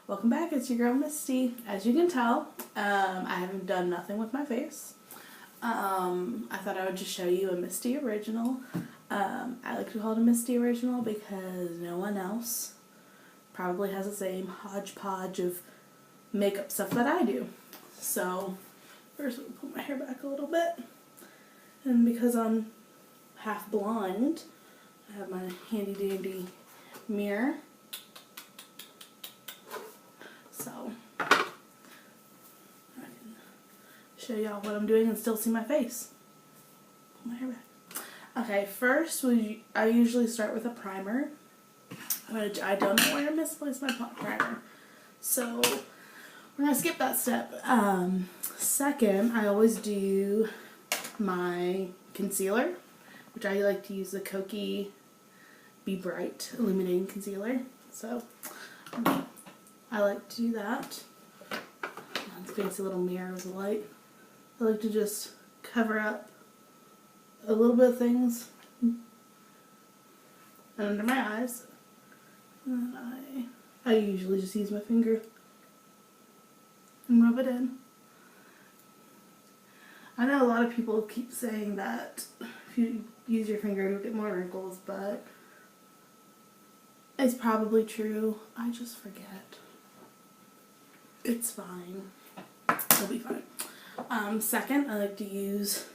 Welcome back, it's your girl Misty. As you can tell, I haven't done nothing with my face. I thought I would just show you a Misty original. I like to call it a Misty original because no one else probably has the same hodgepodge of makeup stuff that I do. So, first we'll put my hair back a little bit. And because I'm half blonde, I have my handy dandy mirror. So, I can show y'all what I'm doing and still see my face. Put my hair back. Okay, first I usually start with a primer. I don't know why I misplaced my primer. So, we're going to skip that step. Second, I always do my concealer, which I like to use the Kokie Be Bright Illuminating Concealer. So, I like to do that. It's a fancy little mirror with a light. I like to just cover up a little bit of things under my eyes. And I usually just use my finger and rub it in. I know a lot of people keep saying that if you use your finger you'll get more wrinkles, but it's probably true. I just forget. It's fine. It'll be fine. Second, I like to use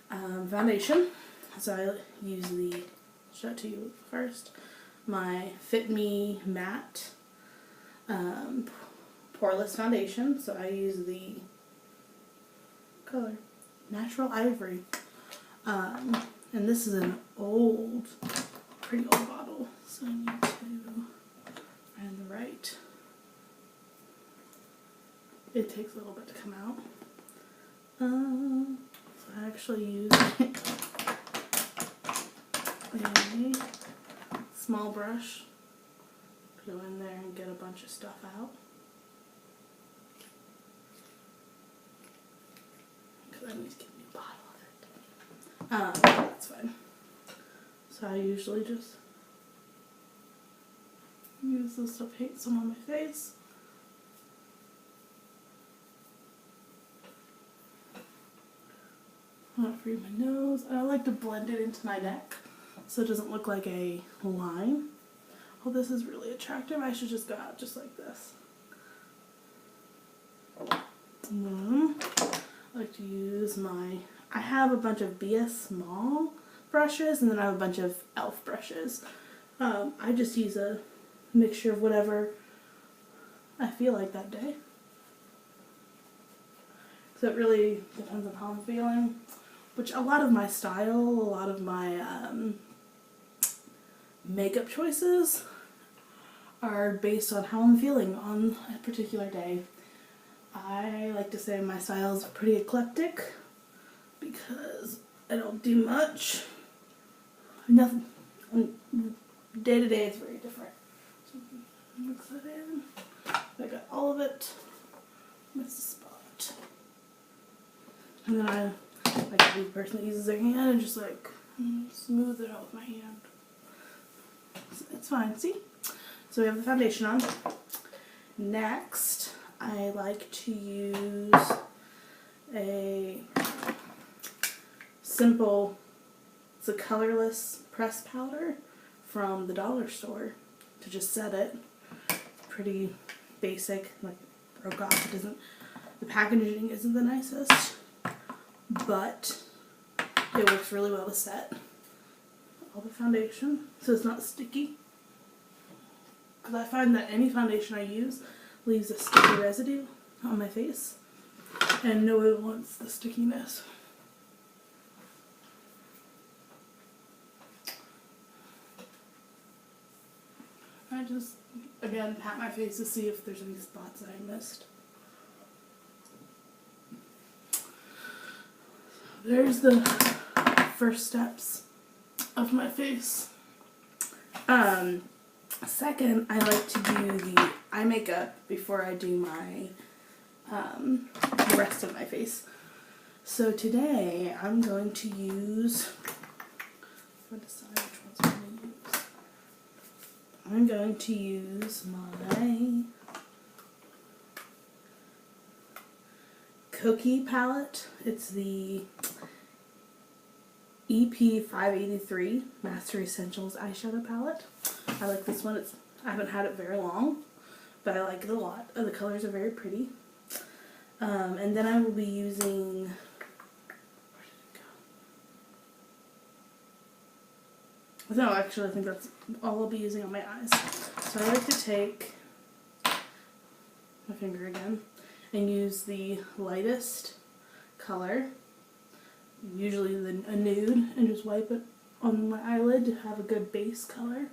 foundation. So I use show it to you first, my Fit Me Matte Poreless Foundation. So I use the color Natural Ivory. And this is an pretty old bottle. So I need to find the right. It takes a little bit to come out. So I actually use a small brush to go in there and get a bunch of stuff out. Because I need to get a new bottle of it. That's fine. So I usually just use this to paint some on my face. For my nose. I like to blend it into my neck so it doesn't look like a line. Oh, this is really attractive. I should just go out just like this. And then I like to use I have a bunch of BS Small brushes and then I have a bunch of e.l.f. brushes. I just use a mixture of whatever I feel like that day. So it really depends on how I'm feeling. Which a lot of my style, a lot of my makeup choices are based on how I'm feeling on a particular day. I like to say my style is pretty eclectic because I don't do much. Nothing. Day to day it's very different. So mix that in. I got all of it. Miss the spot. And then I like to be the person that uses their hand and just like smooth it out with my hand. It's fine, see? So we have the foundation on. Next, I like to use a simple, it's a colorless pressed powder from the dollar store to just set it. Pretty basic, like broke off. The packaging isn't the nicest, but it works really well to set all the foundation so it's not sticky. Because I find that any foundation I use leaves a sticky residue on my face and no one wants the stickiness. I just, again, pat my face to see if there's any spots that I missed. There's the first steps of my face. Second, I like to do the eye makeup before I do my the rest of my face. So today I'm going to use, I'm going to use my Cookie palette. It's the EP583 Master Essentials eyeshadow palette. I like this one. I haven't had it very long, but I like it a lot. The colors are very pretty. And then I will be using, where did it go? No, actually I think that's all I'll be using on my eyes. So I like to take my finger again and use the lightest color, usually a nude, and just wipe it on my eyelid to have a good base color.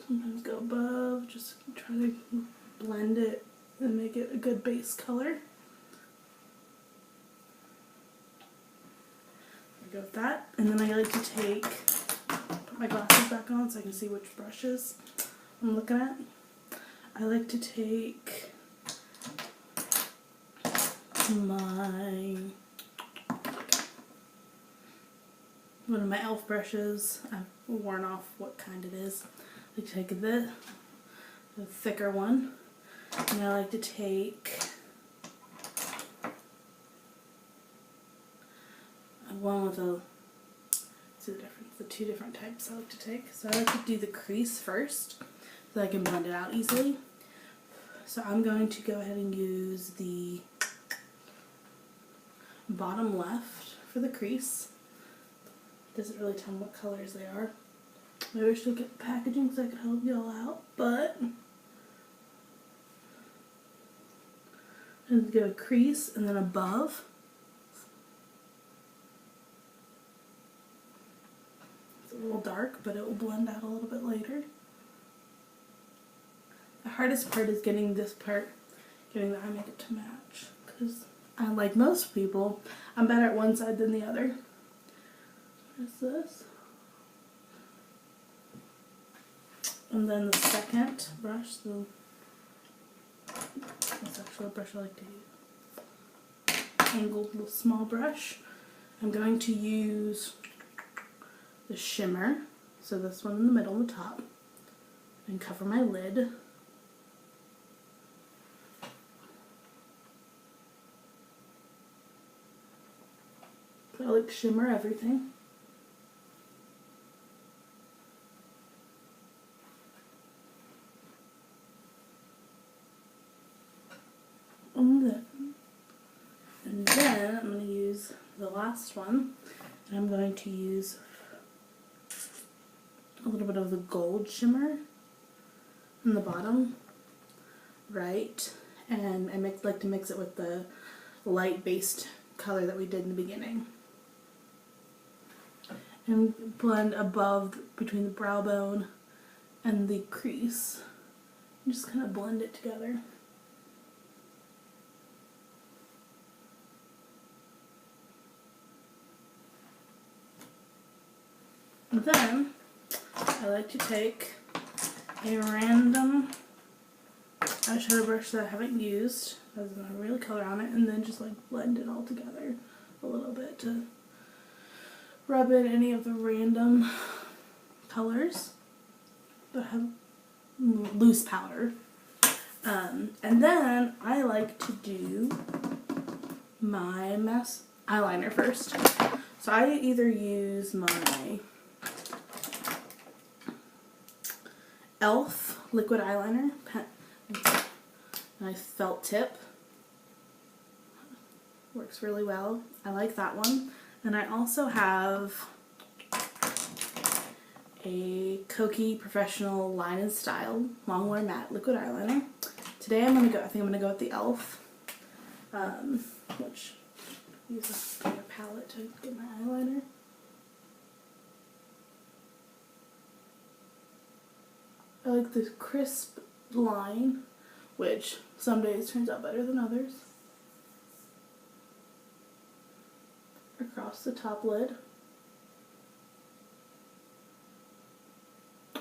Sometimes go above, just try to blend it and make it a good base color. There we go with that. And then I like to put my glasses back on so I can see which brushes I'm looking at. I like to take one of my e.l.f. brushes. I've worn off what kind it is. I take the thicker one, and I like to take one with the two different types I like to take. So I like to do the crease first so I can blend it out easily. So I'm going to go ahead and use the bottom left for the crease. Doesn't really tell me what colors they are. Maybe I should get packaging so I could help y'all out, but and go a crease and then above. It's a little dark, but it will blend out a little bit later. The hardest part is getting this part, getting the eye makeup to match, because unlike most people, I'm better at one side than the other. There's this. And then the second brush, that's actually a brush I like to use, angled little small brush. I'm going to use the shimmer, so this one in the middle on the top, and cover my lid. I like to shimmer everything. And then I'm going to use the last one, and I'm going to use a little bit of the gold shimmer in the bottom right, and I like to mix it with the light based color that we did in the beginning, and blend above between the brow bone and the crease, and just kind of blend it together. Then I like to take a random eyeshadow brush that I haven't used, has no real color on it, and then just like blend it all together a little bit to rub in any of the random colors that have loose powder. And then I like to do my eyeliner first. So I either use my e.l.f. liquid eyeliner, nice felt tip, works really well. I like that one. And I also have a Kokie Professional Line and Style Longwear Matte liquid eyeliner. Today I think I'm gonna go with the e.l.f. Which I use a bigger palette to get my eyeliner. I like this crisp line, which some days turns out better than others. Across the top lid.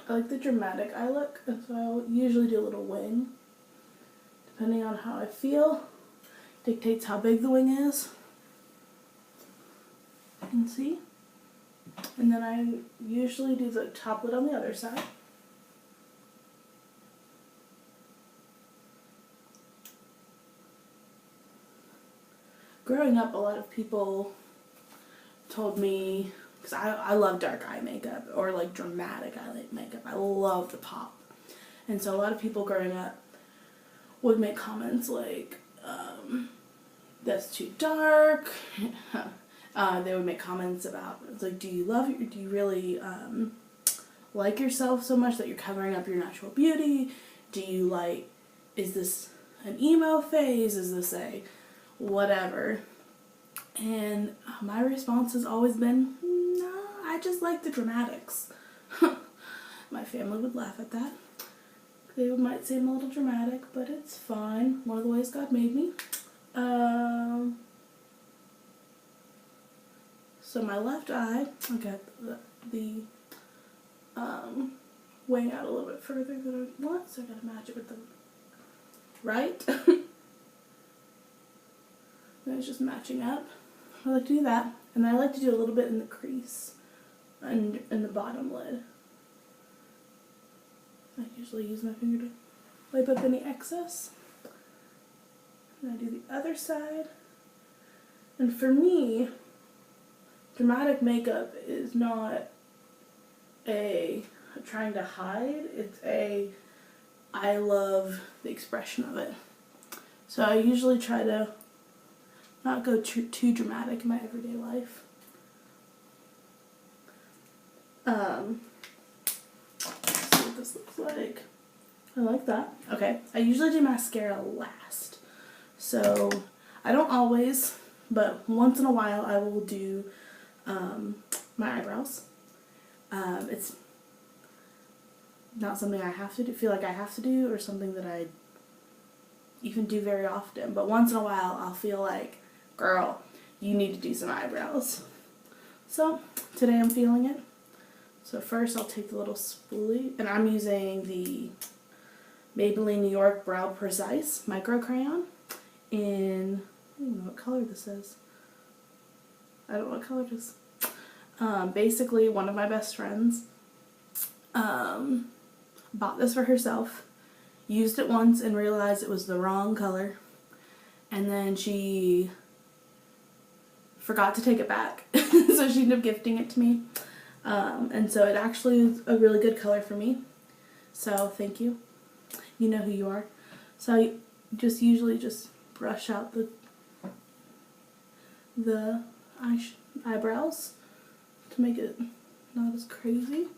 I like the dramatic eye look, and so I'll usually do a little wing. Depending on how I feel, dictates how big the wing is. You can see. And then I usually do the top lid on the other side. Growing up, a lot of people told me, because I love dark eye makeup or like dramatic eye makeup. I love the pop. And so a lot of people growing up would make comments like, that's too dark. They would make comments about, like, do you really like yourself so much that you're covering up your natural beauty? Is this an emo phase? Is this a whatever? And my response has always been, no, I just like the dramatics. My family would laugh at that. They might say I'm a little dramatic, but it's fine. One of the ways God made me. So my left eye, I got the weighing out a little bit further than I want, so I gotta match it with the right. And it's just matching up. I like to do that, and then I like to do a little bit in the crease and in the bottom lid. I usually use my finger to wipe up any excess. And I do the other side. And for me, dramatic makeup is not a trying to hide. It's I love the expression of it. So I usually try to not go too dramatic in my everyday life. Let's see what this looks like. I like that. Okay, I usually do mascara last. So I don't always, but once in a while I will do my eyebrows. It's not something I have to do, feel like I have to do, or something that I even do very often. But once in a while I'll feel like, girl, you need to do some eyebrows. So today I'm feeling it. So first I'll take the little spoolie, and I'm using the Maybelline New York Brow Precise Micro Crayon in, I don't know what color this is. I don't know what color it is. Basically, one of my best friends bought this for herself, used it once and realized it was the wrong color, and then she forgot to take it back. So she ended up gifting it to me. And so it actually is a really good color for me. So thank you. You know who you are. So I usually just brush out the eyebrows to make it not as crazy.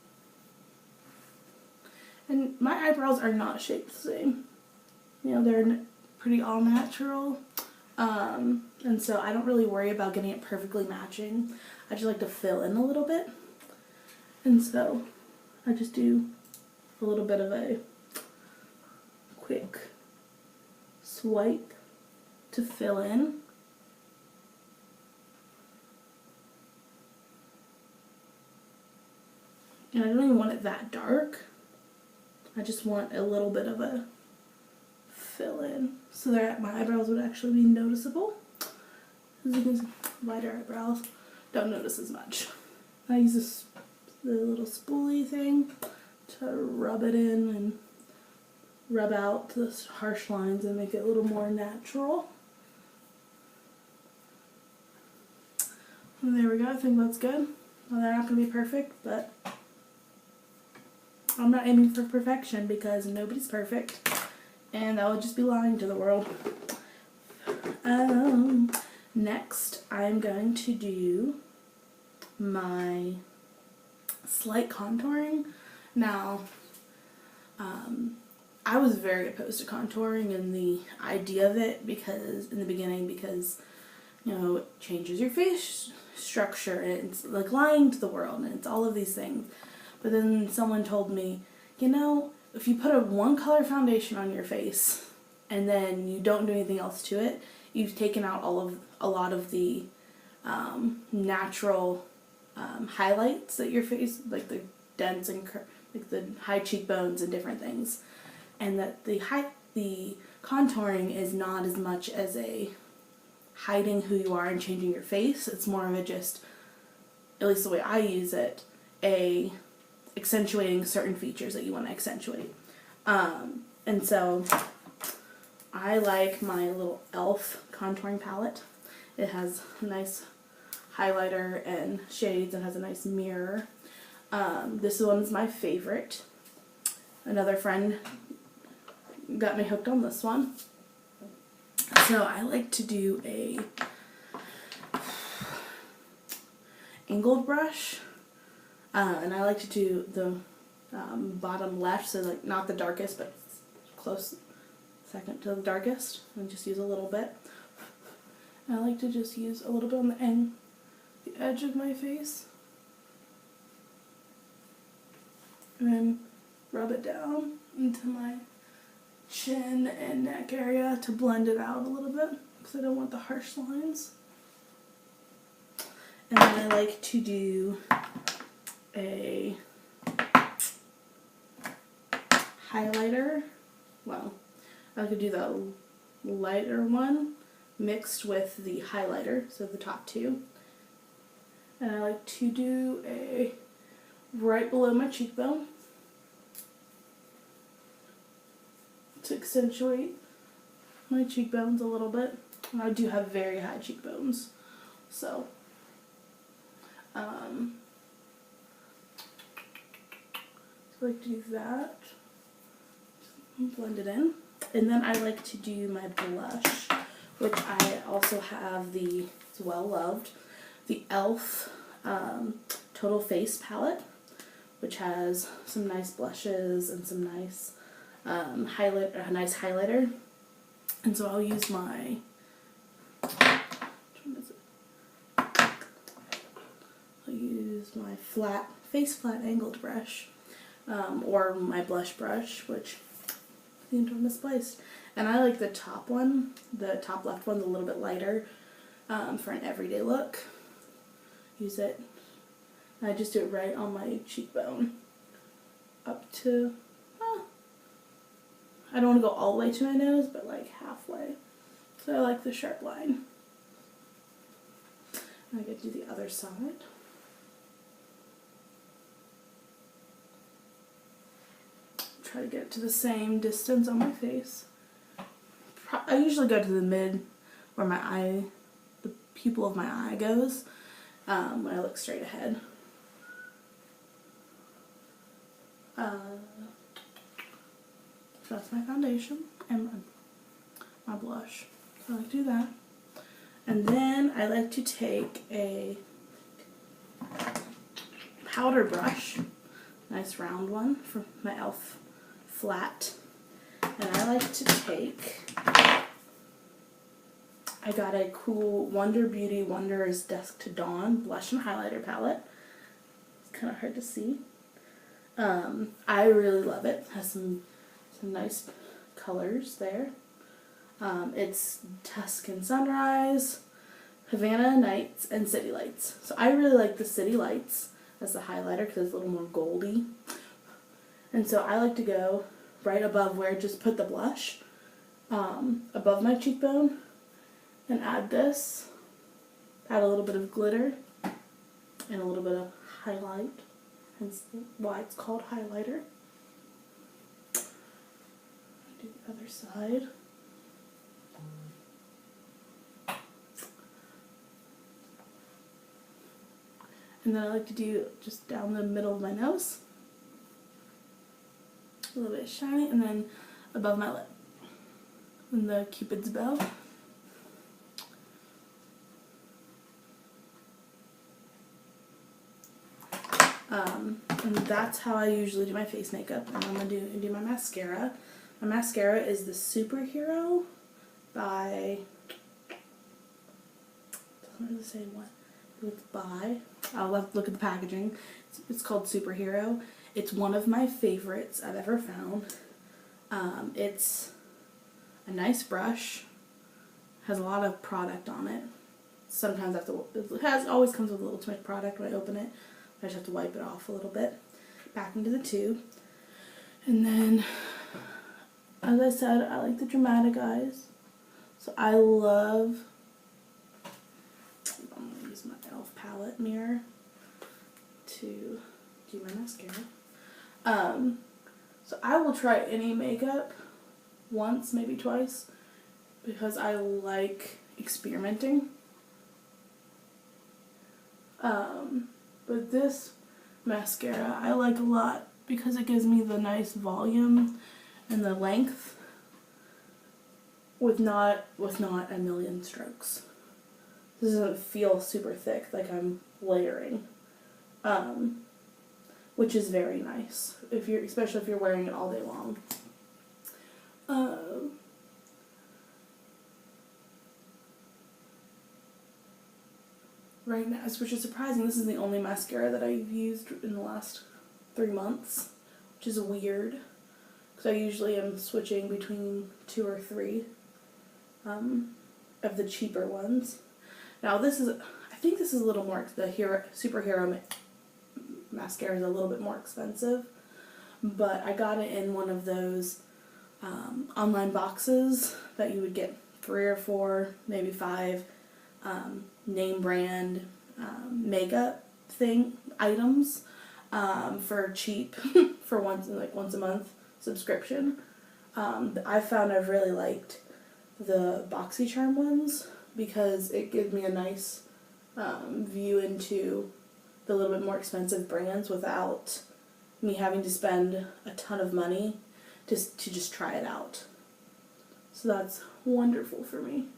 And my eyebrows are not shaped the same. You know, they're pretty all natural. And so I don't really worry about getting it perfectly matching. I just like to fill in a little bit. And so I just do a little bit of a quick swipe to fill in. And I don't even want it that dark. I just want a little bit of a fill in so that my eyebrows would actually be noticeable. As you can see, lighter eyebrows don't notice as much. I use the little spoolie thing to rub it in and rub out the harsh lines and make it a little more natural. And there we go. I think that's good. Well, they're not going to be perfect, but I'm not aiming for perfection because nobody's perfect, and that would just be lying to the world. Next, I'm going to do my slight contouring. Now, I was very opposed to contouring and the idea of it in the beginning because, you know, it changes your face structure and it's like lying to the world and it's all of these things. But then someone told me, you know, if you put a one color foundation on your face and then you don't do anything else to it, you've taken out a lot of the natural highlights that your face, like the dents and like the high cheekbones and different things, and that the contouring is not as much as a hiding who you are and changing your face. It's more of a just at least the way I use it, accentuating certain features that you want to accentuate. And so I like my little e.l.f. contouring palette. It has a nice highlighter and shades and has a nice mirror. This one is my favorite. Another friend got me hooked on this one. So I like to do a angled brush, and I like to do the bottom left, so like not the darkest, but close second to the darkest, and just use a little bit. And I like to just use a little bit on the edge of my face, and then rub it down into my chin and neck area to blend it out a little bit, because I don't want the harsh lines. And then I like to do a highlighter. Well, I could do the lighter one mixed with the highlighter, so the top two. And I like to do a right below my cheekbone to accentuate my cheekbones a little bit. And I do have very high cheekbones, so I like to do that, blend it in. And then I like to do my blush, which I also have it's well loved, the e.l.f. Total Face palette, which has some nice blushes and some nice a nice highlighter. And so I'll use my, face flat angled brush, or my blush brush, which seemed to have misplaced. And I like the top one, the top left one, a little bit lighter, for an everyday look. Use it. I just do it right on my cheekbone, up to, I don't want to go all the way to my nose, but like halfway. So I like the sharp line. And I get to do the other side. Try to get to the same distance on my face. I usually go to the mid, where the pupil of my eye goes, when I look straight ahead. So that's my foundation and my blush. So I like to do that. And then I like to take a powder brush, nice round one from my e.l.f. flat. And I like to take, I got a cool Wonder Beauty Wonders Dusk to Dawn blush and highlighter palette. It's kind of hard to see. I really love it. It has some nice colors there. It's Tuscan Sunrise, Havana Nights, and City Lights. So I really like the City Lights as the highlighter because it's a little more goldy. And so I like to go right above where I just put the blush, above my cheekbone, and add this. Add a little bit of glitter and a little bit of highlight, hence why it's called highlighter. Do the other side. And then I like to do just down the middle of my nose, a little bit shiny, and then above my lip, and the Cupid's bow. And that's how I usually do my face makeup. And I'm going to do my mascara. My mascara is the Superhero by, doesn't really say what it's by. I'll have to look at the packaging. It's called Superhero. It's one of my favorites I've ever found. It's a nice brush. Has a lot of product on it. Sometimes I have to, always comes with a little too much product when I open it. I just have to wipe it off a little bit. Back into the tube. And then, as I said, I like the dramatic eyes. So I love, I'm going to use my e.l.f. palette mirror. to do my mascara. So I will try any makeup once, maybe twice, because I like experimenting. But this mascara I like a lot because it gives me the nice volume and the length with not a million strokes. This doesn't feel super thick, like I'm layering, which is very nice especially if you're wearing it all day long. Right now, which is surprising, this is the only mascara that I've used in the last 3 months, which is weird, because I usually am switching between 2 or 3 of the cheaper ones. Now I think this is a little more, the Superhero mascara is a little bit more expensive, but I got it in one of those online boxes that you would get 3 or 4, maybe 5 name brand makeup items for cheap for once a month subscription. I found I've really liked the BoxyCharm ones because it gives me a nice view into the little bit more expensive brands without me having to spend a ton of money to just try it out. So that's wonderful for me.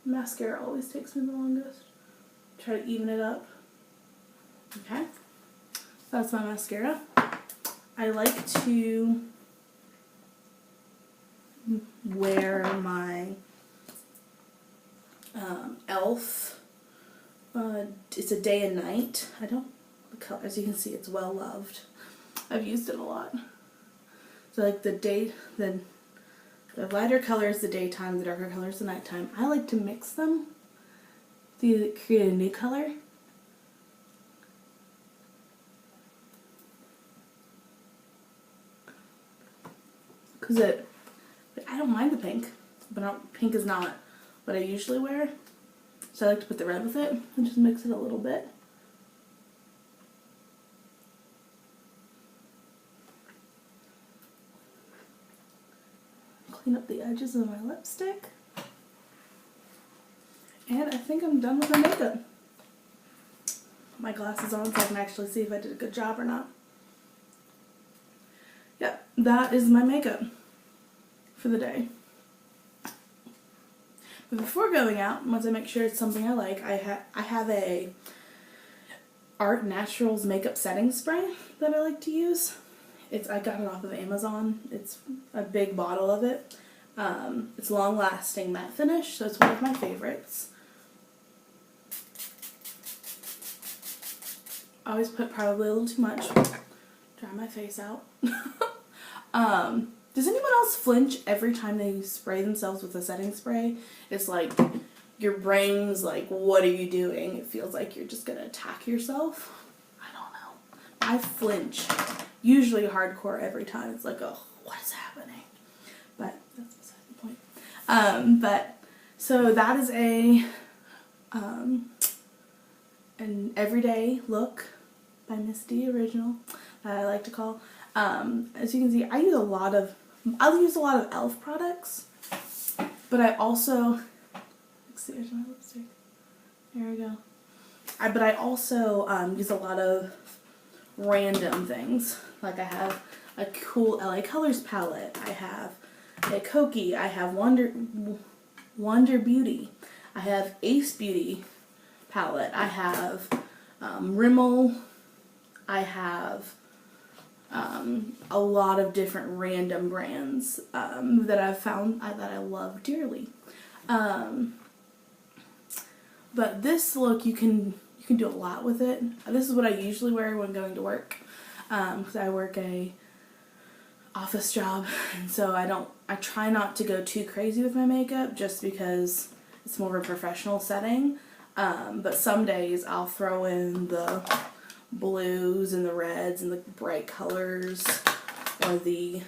Mascara always takes me the longest. Try to even it up. Okay, that's my mascara. I like to wear my e.l.f. It's a day and night. As you can see, it's well loved. I've used it a lot. So like the lighter color is the daytime, the darker color is the nighttime. I like to mix them to create a new color. Because I don't mind the pink, but pink is not what I usually wear. So I like to put the red with it and just mix it a little bit. Clean up the edges of my lipstick. And I think I'm done with my makeup. Put my glasses on so I can actually see if I did a good job or not. Yep, that is my makeup for the day. But before going out, once I make sure it's something I like, I have a Art Naturals makeup setting spray that I like to use. I got it off of Amazon. It's a big bottle of it. It's long lasting matte finish, so it's one of my favorites. I always put probably a little too much. Dry my face out. Does anyone else flinch every time they spray themselves with a setting spray? It's like your brain's like, what are you doing? It feels like you're just going to attack yourself. I don't know. I flinch. Usually hardcore every time. It's like, oh, what is happening? But that's beside the point. So that is an everyday look by Misty original that I like to call. As you can see, I'll use a lot of e.l.f. products, but I also, let's see, here's my lipstick. There we go. But I also use a lot of random things. Like I have a cool LA Colors palette. I have a Koki. I have Wonder Beauty. I have Ace Beauty palette. I have Rimmel. I have a lot of different random brands that I've found that I love dearly. But this look, you can do a lot with it. This is what I usually wear when going to work, because I work a office job, and so I try not to go too crazy with my makeup just because it's more of a professional setting. But some days I'll throw in the blues and the reds and the bright colors, or these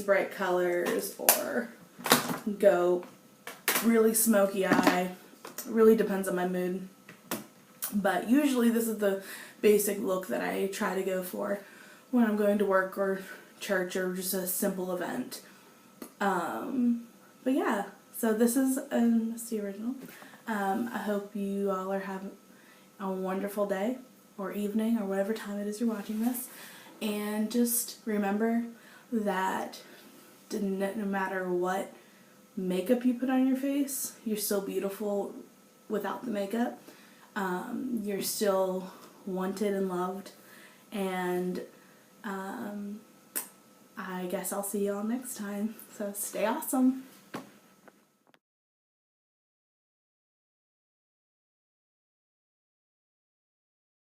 bright colors, or go really smoky eye. It really depends on my mood. But usually this is the basic look that I try to go for when I'm going to work or church or just a simple event. But yeah, so this is a Misty original. I hope you all are having a wonderful day or evening or whatever time it is you're watching this. And just remember that no matter what makeup you put on your face, you're still beautiful without the makeup. You're still wanted and loved. And I guess I'll see y'all next time. So stay awesome.